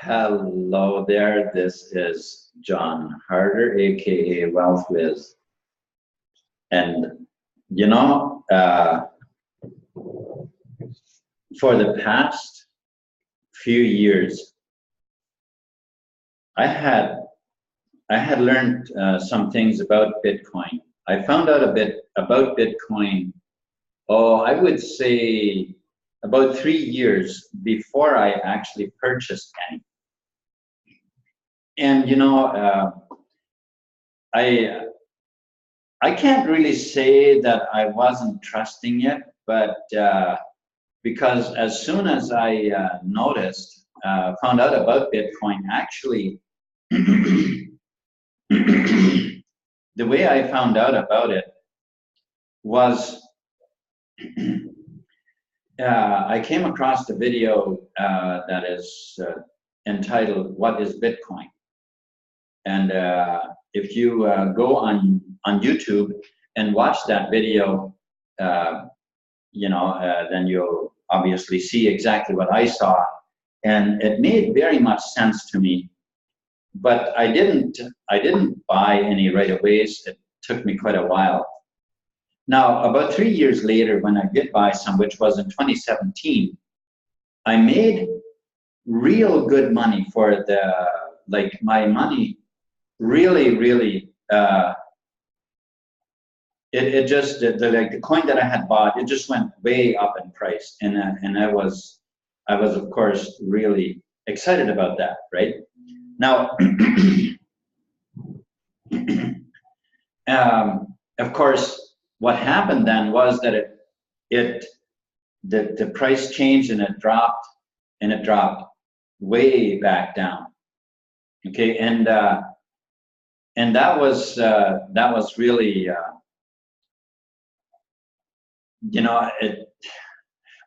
Hello there, this is John Harder, aka Wealth Wiz. And you know, for the past few years, I had learned some things about Bitcoin. I found out a bit about Bitcoin, I would say about 3 years before I actually purchased any. And I can't really say that I wasn't trusting it, but because as soon as I found out about Bitcoin, actually, the way I found out about it was I came across the video that is entitled "What is Bitcoin?" And if you go on YouTube and watch that video, then you'll obviously see exactly what I saw, and it made very much sense to me. But I didn't buy any right away. It took me quite a while. Now, about 3 years later, when I did buy some, which was in 2017, I made real good money for my money. Really, the coin that I had bought, it just went way up in price, and I was of course really excited about that, right? Now, of course, what happened then was that the price changed and it dropped way back down. Okay, and that was really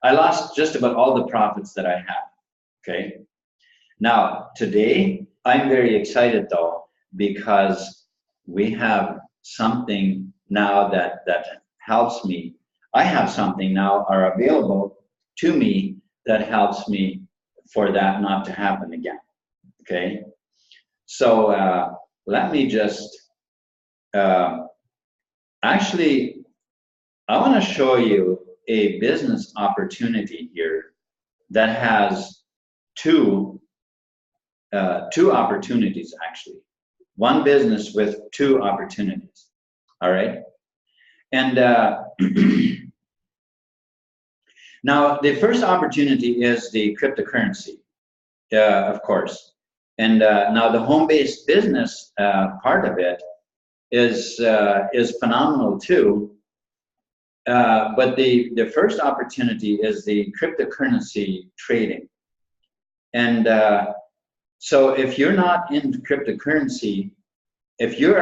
I lost just about all the profits that I had. Okay, now today I'm very excited though, because we have something now that helps me. I have something now are available to me that helps me for that not to happen again. Okay, so let me just actually, I want to show you a business opportunity here that has two opportunities, actually. One business with two opportunities. All right, and now the first opportunity is the cryptocurrency, of course. And now the home-based business part of it is phenomenal too. But the first opportunity is the cryptocurrency trading. And so if you're not in cryptocurrency, if you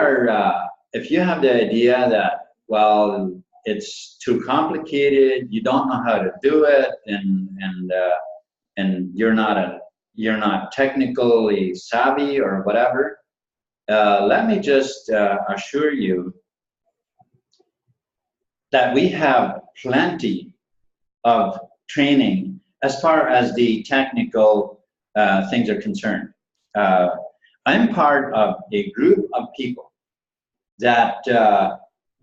have the idea that, well, it's too complicated, you don't know how to do it, and you're not technically savvy or whatever, let me just assure you that we have plenty of training as far as the technical things are concerned. I'm part of a group of people that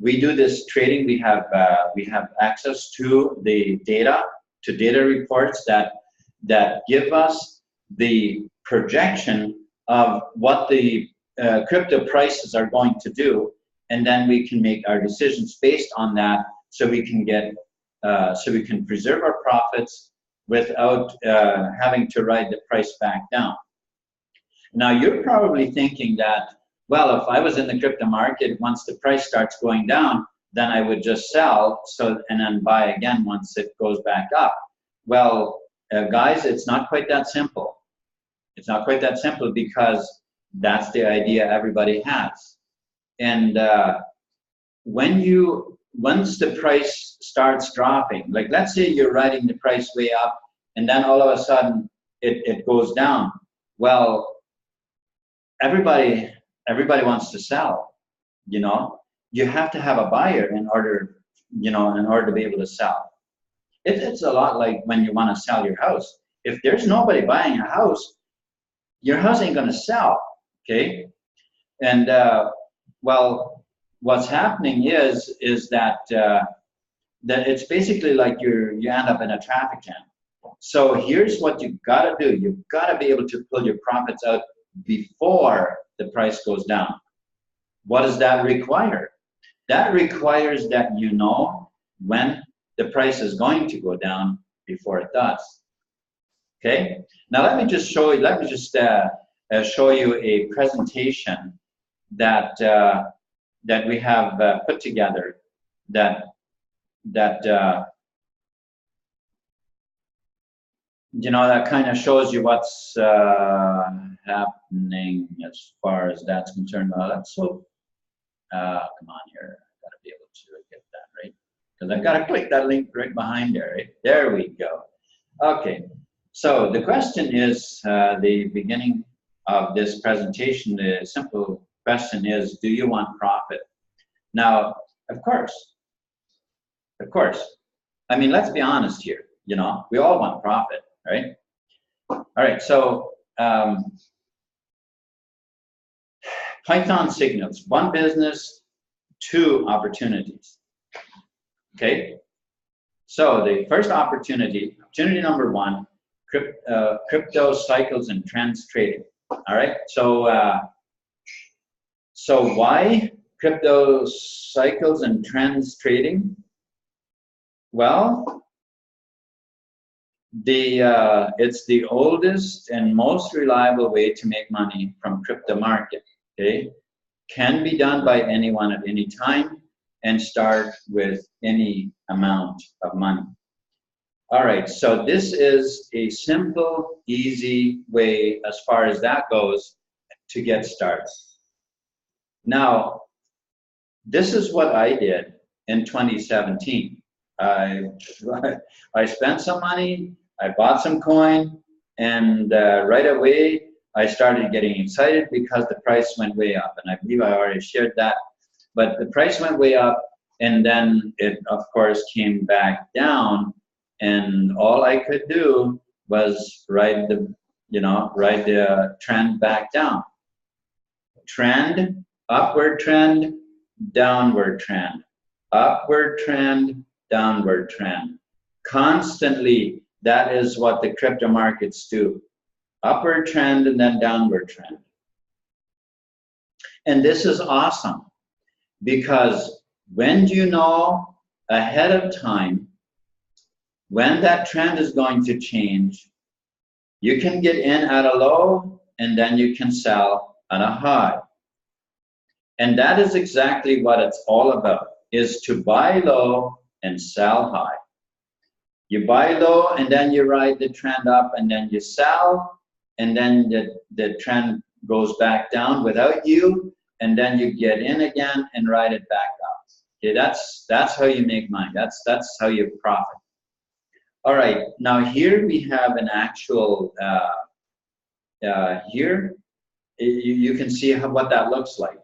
we do this trading. We have access to the data reports that give us the projection of what the crypto prices are going to do, and then we can make our decisions based on that, so we can preserve our profits without having to ride the price back down. Now, you're probably thinking that, well, if I was in the crypto market, once the price starts going down, then I would just sell, and then buy again once it goes back up. Well, guys, it's not quite that simple. It's not quite that simple, because that's the idea everybody has. And once the price starts dropping, like let's say you're riding the price way up, and then all of a sudden it goes down. Well, everybody wants to sell. You have to have a buyer in order to be able to sell. It's a lot like when you want to sell your house. If there's nobody buying a house, your house ain't going to sell, okay? And well, what's happening is that that it's basically like you end up in a traffic jam. So here's what you've got to do. You've got to be able to pull your profits out before the price goes down. What does that require? That requires that you know when the price is going to go down before it does. Okay. Now let me just show you. Let me just show you a presentation that that we have put together. That you know, that kind of shows you what's happening as far as that's concerned. Well, that's so. Come on here. I've got to be able to get that right because I've got to click that link right behind there. Right? There we go. Okay. So the question is, the beginning of this presentation, the simple question is, do you want profit? Now, of course. I mean, let's be honest here. You know, we all want profit, right? All right, so Python signals, one business, two opportunities. Okay, so the first opportunity number one, crypto cycles and trends trading. All right, so so why crypto cycles and trends trading? Well, it's the oldest and most reliable way to make money from crypto market. Okay, can be done by anyone at any time and start with any amount of money. All right, so this is a simple, easy way as far as that goes to get started. Now, this is what I did in 2017. I spent some money, I bought some coin, and right away I started getting excited because the price went way up. And I believe I already shared that. But the price went way up, and then it, of course, came back down. And all I could do was ride the trend back down. Trend, upward trend, downward trend, upward trend, downward trend. Constantly, that is what the crypto markets do. Upward trend and then downward trend. And this is awesome because when you know ahead of time when that trend is going to change, you can get in at a low and then you can sell at a high. And that is exactly what it's all about, is to buy low and sell high. You buy low and then you ride the trend up and then you sell, and then the trend goes back down without you, and then you get in again and ride it back up. Okay, that's how you make money. That's how you profit. All right, now here we have an actual, here you can see what that looks like.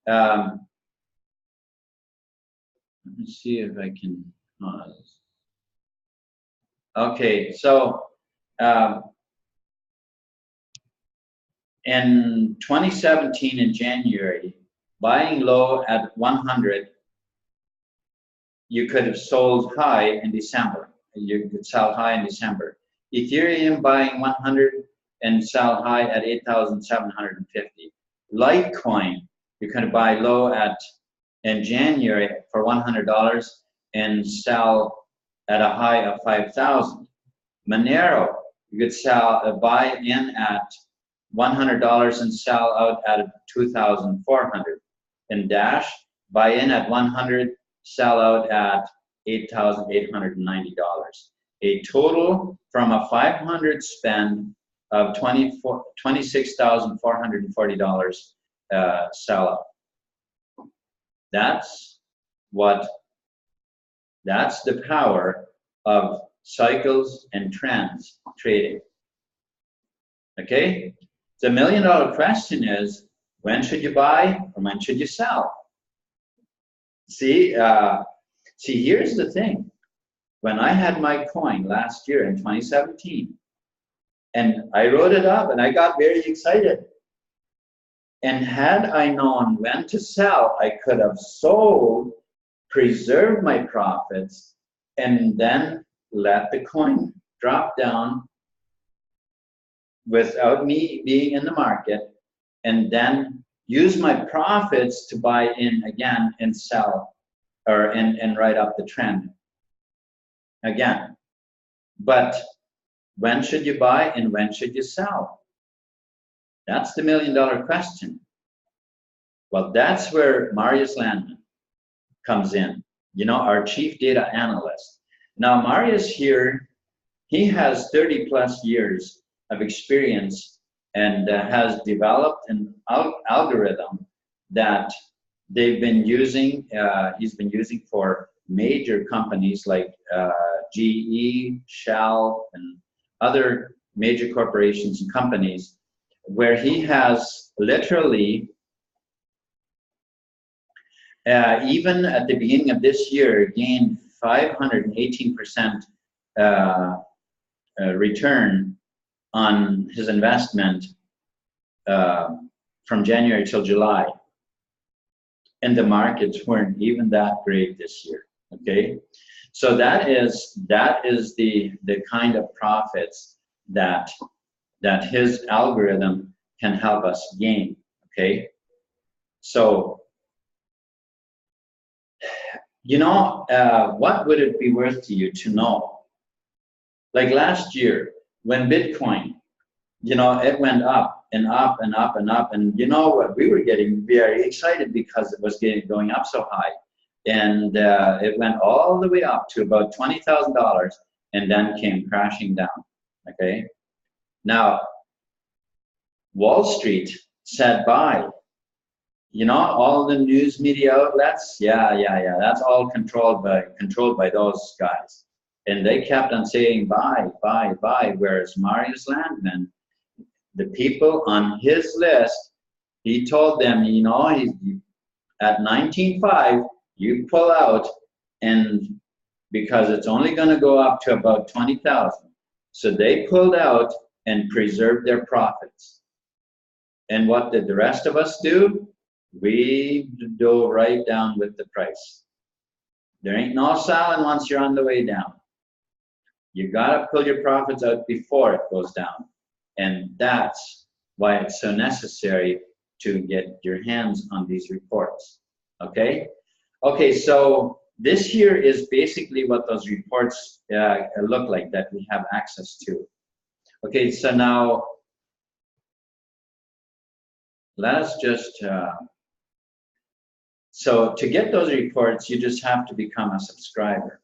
Let me see if I can pause. Okay, so in 2017 in January, buying low at 100, you could have sold high in December. You could sell high in December. Ethereum buying 100 and sell high at 8,750. Litecoin, you could buy low in January for $100 and sell at a high of 5,000. Monero, you could buy in at $100 and sell out at 2,400. And Dash, buy in at 100, sell out at $8,890. A total from a 500 spend of $26,440 sell out. That's the power of cycles and trends trading. Okay? The $1 million question is, when should you buy or when should you sell? See, here's the thing. When I had my coin last year in 2017, And I wrote it up and I got very excited. And had I known when to sell, I could have sold, preserved my profits, and then let the coin drop down without me being in the market, and then use my profits to buy in again and sell, or and ride up the trend again. But when should you buy and when should you sell? That's the million-dollar question. Well, that's where Marius Landman comes in, you know, our chief data analyst. Now, Marius here, he has 30 plus years of experience and has developed an algorithm that they've been using, he's been using for major companies like GE, Shell, and other major corporations and companies, where he has literally, even at the beginning of this year, gained 518% return on his investment from January till July. And the markets weren't even that great this year, okay? So that is the kind of profits that his algorithm can help us gain, okay? So, you know, what would it be worth to you to know? Like last year, when Bitcoin, you know, it went up and up and up and up, and you know what, we were getting very excited because it was going up so high. And it went all the way up to about $20,000 and then came crashing down, okay? Now, Wall Street said buy. You know, all the news media outlets, yeah, that's all controlled by those guys. And they kept on saying buy, whereas Marius Landman, the people on his list, he told them, you know, at 19.5, you pull out, and because it's only going to go up to about 20,000. So they pulled out and preserved their profits. And what did the rest of us do? We dove right down with the price. There ain't no selling once you're on the way down. You gotta pull your profits out before it goes down. And that's why it's so necessary to get your hands on these reports, okay? Okay, so this here is basically what those reports look like that we have access to. Okay, so now let's just, so to get those reports, you just have to become a subscriber.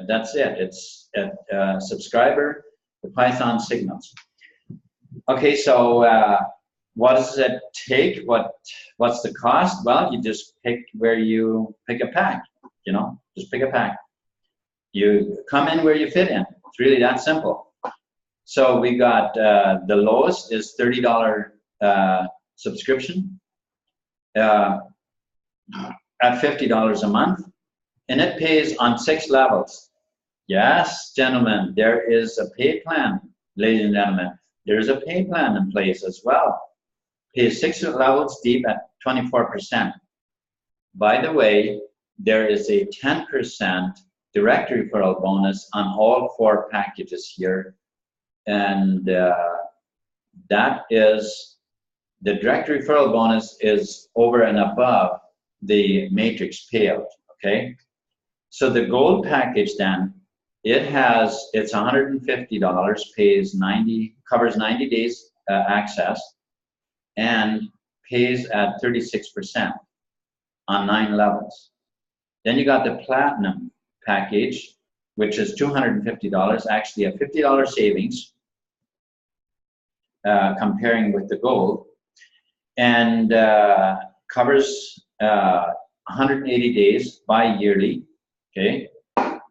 That's it. It's a subscriber, the Python Signals. Okay, so what does it take? What's the cost? Well, you just pick where you pick a pack, you know, just pick a pack. You come in where you fit in. It's really that simple. So we got the lowest is $30 subscription at $50 a month, and it pays on 6 levels. Yes, gentlemen, there is a pay plan, ladies and gentlemen. There's a pay plan in place as well. Pays 6 levels deep at 24%. By the way, there is a 10% direct referral bonus on all 4 packages here. And that is, the direct referral bonus is over and above the matrix payout, okay? So the gold package then, it's $150, covers 90 days access, and pays at 36% on 9 levels. Then you got the platinum package, which is $250, actually a $50 savings comparing with the gold, and covers 180 days bi-yearly, okay,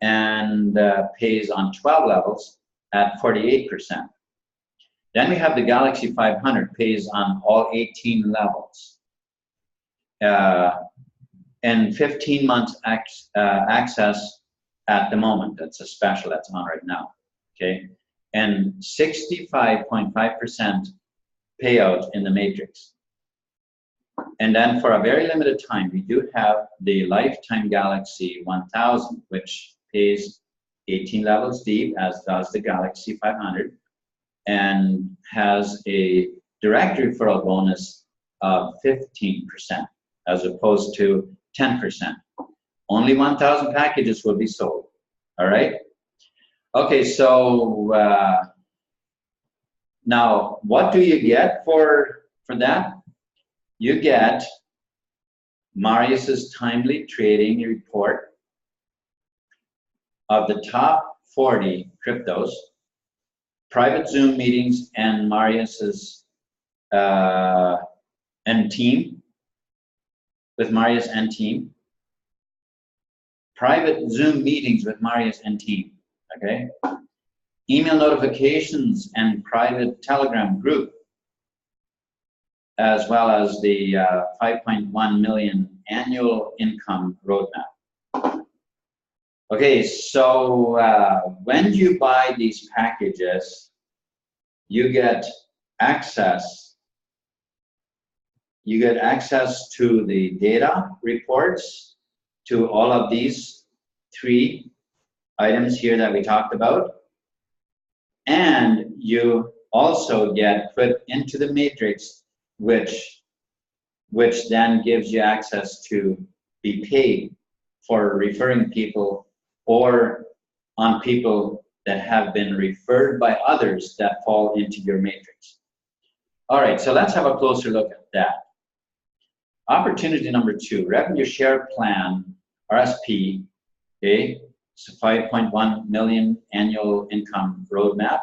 and pays on 12 levels at 48%. Then we have the Galaxy 500, pays on all 18 levels, and 15 months access at the moment. That's a special that's on right now, okay? and 65.5% payout in the matrix. And then for a very limited time, we do have the Lifetime Galaxy 1000, which pays 18 levels deep, as does the Galaxy 500, and has a direct referral bonus of 15%, as opposed to 10%. Only 1,000 packages will be sold, all right? Okay, so now what do you get for that? You get Marius's timely trading report of the top 40 cryptos, private Zoom meetings, and Marius's and team, with Marius and team, private Zoom meetings with Marius and team, okay? Email notifications and private Telegram group, as well as the 5.1 million annual income roadmap. Okay, so when you buy these packages, you get access. You get access to the data reports, to all of these 3 items here that we talked about, and you also get put into the matrix, which then gives you access to be paid for referring people or on people that have been referred by others that fall into your matrix. All right, so let's have a closer look at that. Opportunity number 2, revenue share plan, RSP, okay, it's a 5.1 million annual income roadmap.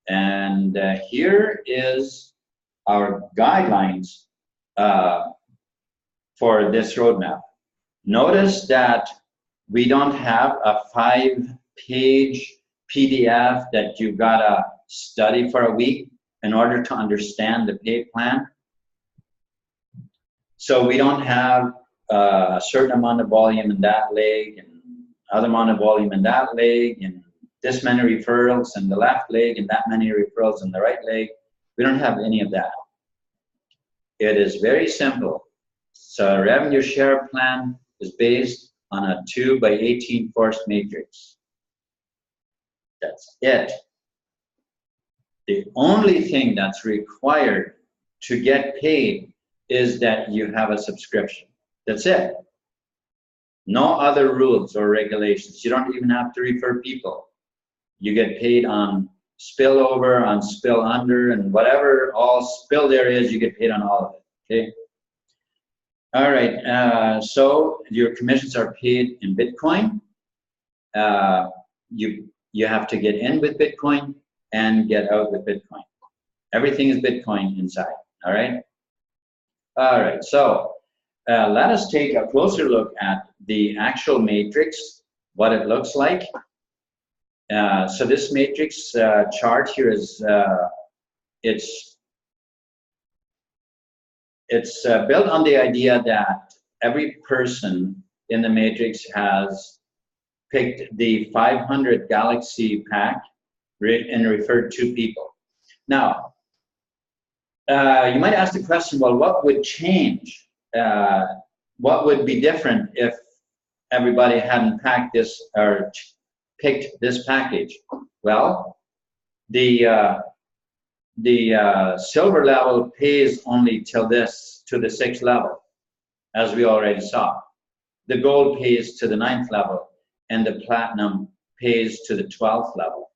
And here is our guidelines for this roadmap. Notice that we don't have a 5-page PDF that you gotta study for a week in order to understand the pay plan. So we don't have a certain amount of volume in that leg and other amount of volume in that leg and this many referrals in the left leg and that many referrals in the right leg. We don't have any of that. It is very simple. So a revenue share plan is based on a 2x18 forced matrix. That's it. The only thing that's required to get paid is that you have a subscription. That's it. No other rules or regulations. You don't even have to refer people. You get paid on spillover, on spill under, and whatever all spill there is, you get paid on all of it, okay? All right, so your commissions are paid in Bitcoin. You have to get in with Bitcoin and get out with Bitcoin. Everything is Bitcoin inside, all right? All right, so let us take a closer look at the actual matrix, what it looks like. So this matrix chart here is, it's built on the idea that every person in the matrix has picked the 500 Galaxy pack and referred 2 people. Now, you might ask the question, well, what would change? What would be different if everybody hadn't packed this or picked this package? Well, the silver level pays only till to the 6th level, as we already saw. The gold pays to the 9th level, and the platinum pays to the 12th level.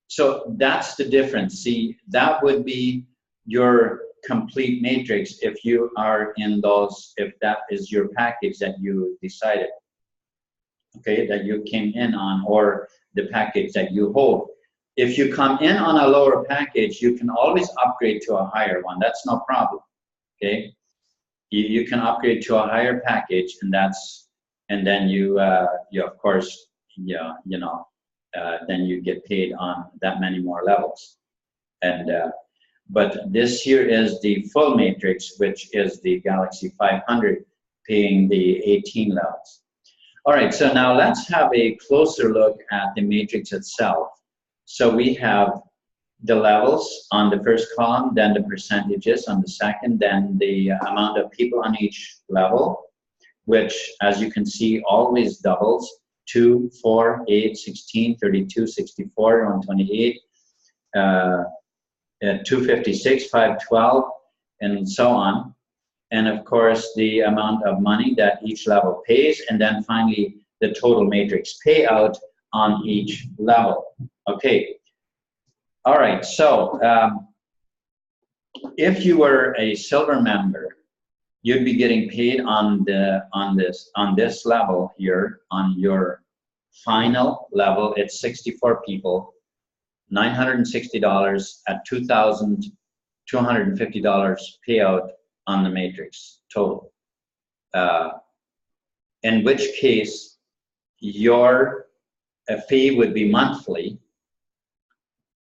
So that's the difference. See, that would be your complete matrix if you are in those, if that is your package that you decided, okay, that you came in on, or the package that you hold. If you come in on a lower package, you can always upgrade to a higher one. That's no problem, okay? You can upgrade to a higher package, and then you of course, then you get paid on that many more levels. And but this here is the full matrix, which is the Galaxy 500 paying the 18 levels. All right, so now let's have a closer look at the matrix itself. So we have the levels on the first column, then the percentages on the second, then the amount of people on each level, which, as you can see, always doubles: 2, 4, 8, 16, 32, 64, 128, 256, 512, and so on. And of course, the amount of money that each level pays, and then finally, the total matrix payout on each level. Okay. All right. So if you were a silver member, you'd be getting paid on this level here, on your final level. It's 64 people, $960 at $2,250 payout on the matrix total. In which case, your fee would be monthly,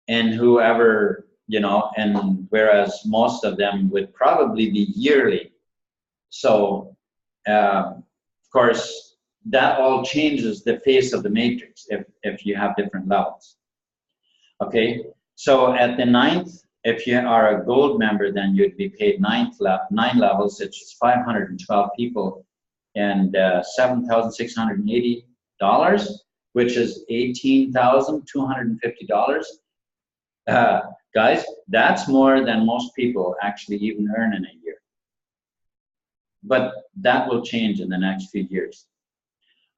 and whoever, you know, and whereas most of them would probably be yearly. So, of course, that all changes the face of the matrix if you have different levels. Okay, so at the 9th, if you are a gold member, then you'd be paid 9 levels, which is 512 people, and $7,680, which is $18,250. Guys, that's more than most people actually even earn in a year. But that will change in the next few years.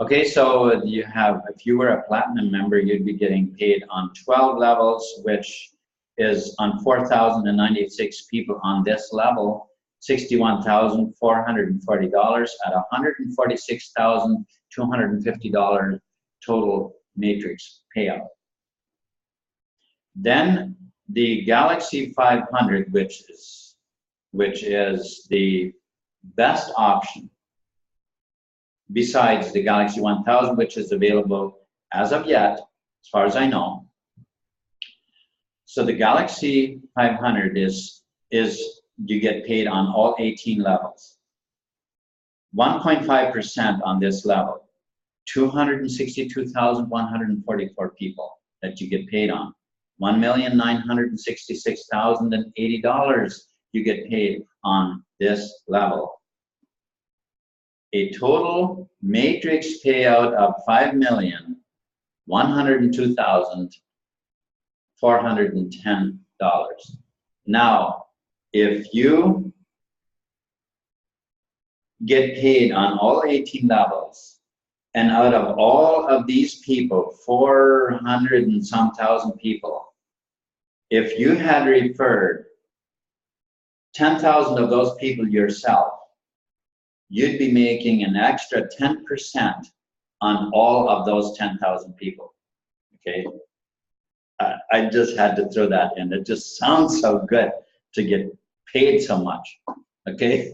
Okay, so you have, if you were a platinum member, you'd be getting paid on 12 levels, which is on 4,096 people on this level, $61,440 at $146,250 total matrix payout. Then the Galaxy 500, which is the best option besides the Galaxy 1000, which is available as of yet, as far as I know. So the Galaxy 500 is you get paid on all 18 levels. 1.5% on this level, 262,144 people that you get paid on. $1,966,080 you get paid on this level. A total matrix payout of $5,102,410. Now, if you get paid on all 18 levels, and out of all of these people, 400 and some thousand people, if you had referred 10,000 of those people yourself, you'd be making an extra 10% on all of those 10,000 people, okay? I just had to throw that in. It just sounds so good to get paid so much, okay?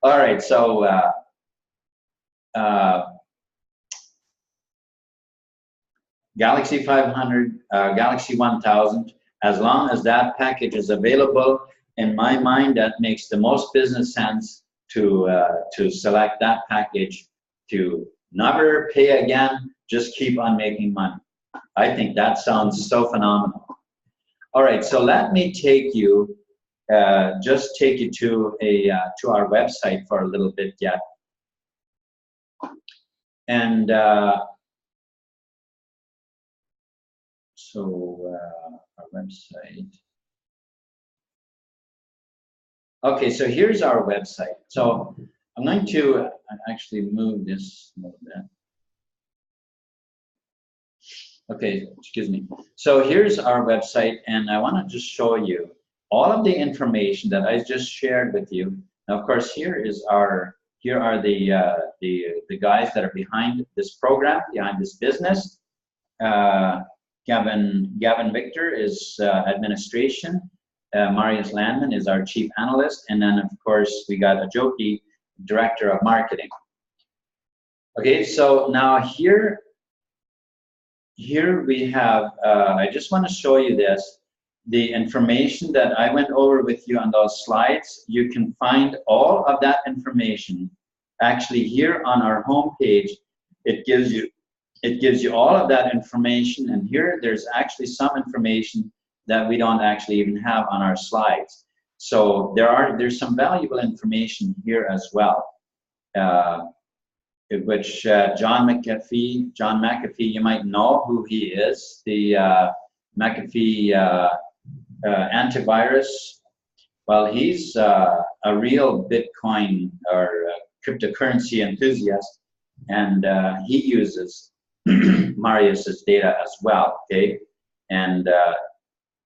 All right, so Galaxy 500, Galaxy 1000, as long as that package is available, in my mind, that makes the most business sense to select that package, to never pay again, just keep on making money. I think that sounds so phenomenal. All right, so let me take you, just take you to our website for a little bit yet. And so our website. Okay, so here's our website. So I'm going to actually move this a little bit. Okay, excuse me. So here's our website, and I want to just show you all of the information that I just shared with you. Now, of course, here are the guys that are behind this program, behind this business. Gavin Victor is administration. Marius Landman is our chief analyst, and then of course we got Ajoki, director of marketing. Okay, so now here we have, I just want to show you this, the information that I went over with you on those slides. You can find all of that information actually here on our home page. It gives you it gives you all of that information, and here there's actually some information that we don't actually even have on our slides. So there's some valuable information here as well, which John McAfee, you might know who he is, the McAfee antivirus. Well, he's a real Bitcoin or cryptocurrency enthusiast, and he uses Marius's data as well, okay? And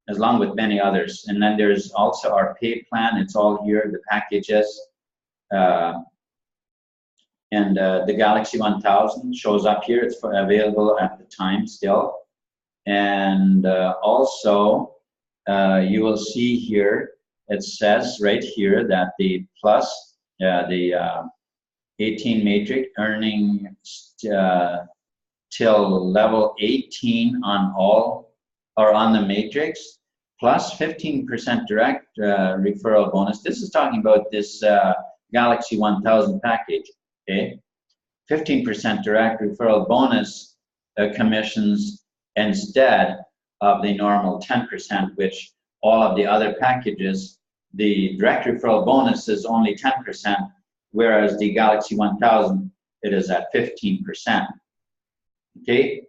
as long with many others. And then there's also our paid plan. It's all here, the packages. And the Galaxy 1000 shows up here. It's available at the time still. And also, you will see here, it says right here that the plus, the 18 matrix earning till level 18 on all, or on the matrix, plus 15% direct referral bonus. This is talking about this Galaxy 1000 package, okay? 15% direct referral bonus commissions instead of the normal 10%, which all of the other packages, the direct referral bonus is only 10%, whereas the Galaxy 1000, it is at 15%, okay?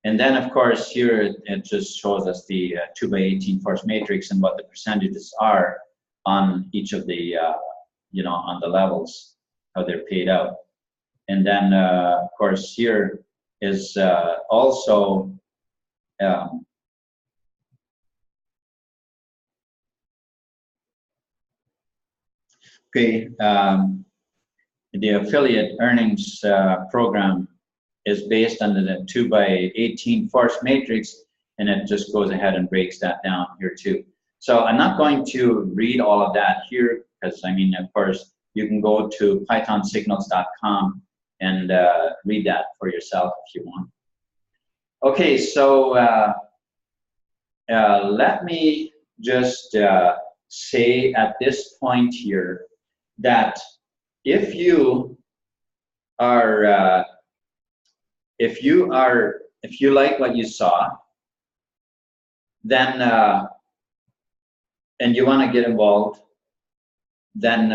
And then, of course, here it just shows us the 2x18 force matrix and what the percentages are on each of the, you know, on the levels, how they're paid out. And then, of course, here is also okay, the affiliate earnings program is based on the 2x18 force matrix, and it just goes ahead and breaks that down here too. So I'm not going to read all of that here, because I mean, of course, you can go to pythonsignals.com and read that for yourself if you want. Okay, so let me just say at this point here that if you are if you like what you saw, then and you want to get involved, then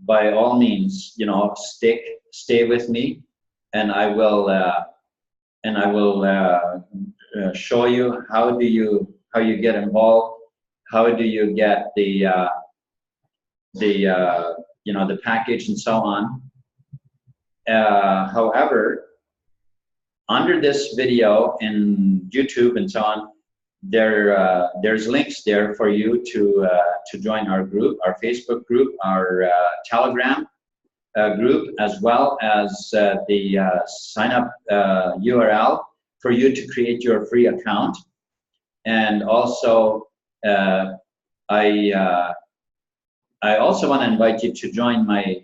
by all means, you know, stay with me, and I will show you how you get involved, how do you get the you know, the package and so on. However, under this video in YouTube and so on, there's links there for you to join our group, our Facebook group, our Telegram group, as well as the sign up URL for you to create your free account. And also, I also want to invite you to join my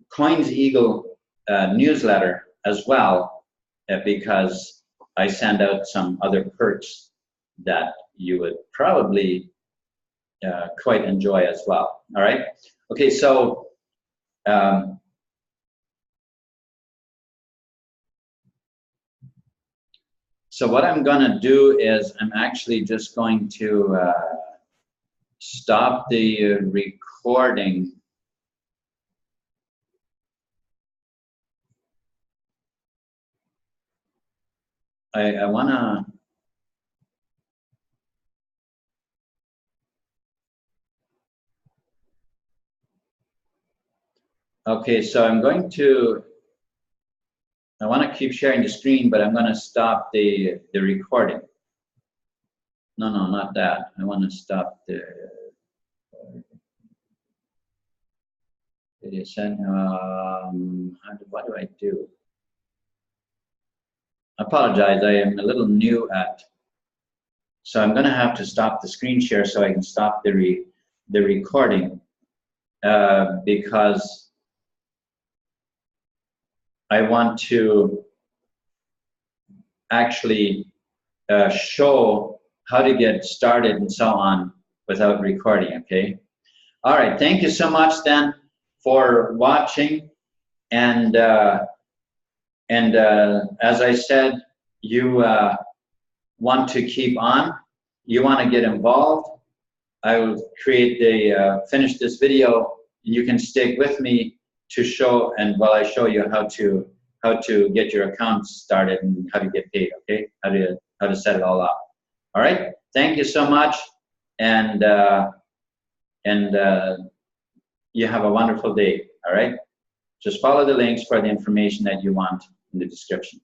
Coins Eagle newsletter as well, because I send out some other perks that you would probably quite enjoy as well. All right. Okay. So so what I'm going to do is I'm actually just going to stop the recording. I want to okay, so I'm going to, I want to keep sharing the screen, but I'm going to stop the recording. No, not that. I want to stop the video send. What do I do? I apologize, I am a little new at, so I'm going to have to stop the screen share so I can stop the recording, because I want to actually show how to get started and so on without recording, okay? All right, thank you so much then for watching, and And as I said, you want to keep on, you want to get involved. I will create the, finish this video, and you can stick with me to show, and while I show you how to get your account started and how to get paid, okay? How to set it all up. All right? Thank you so much, and you have a wonderful day, all right? Just follow the links for the information that you want in the description.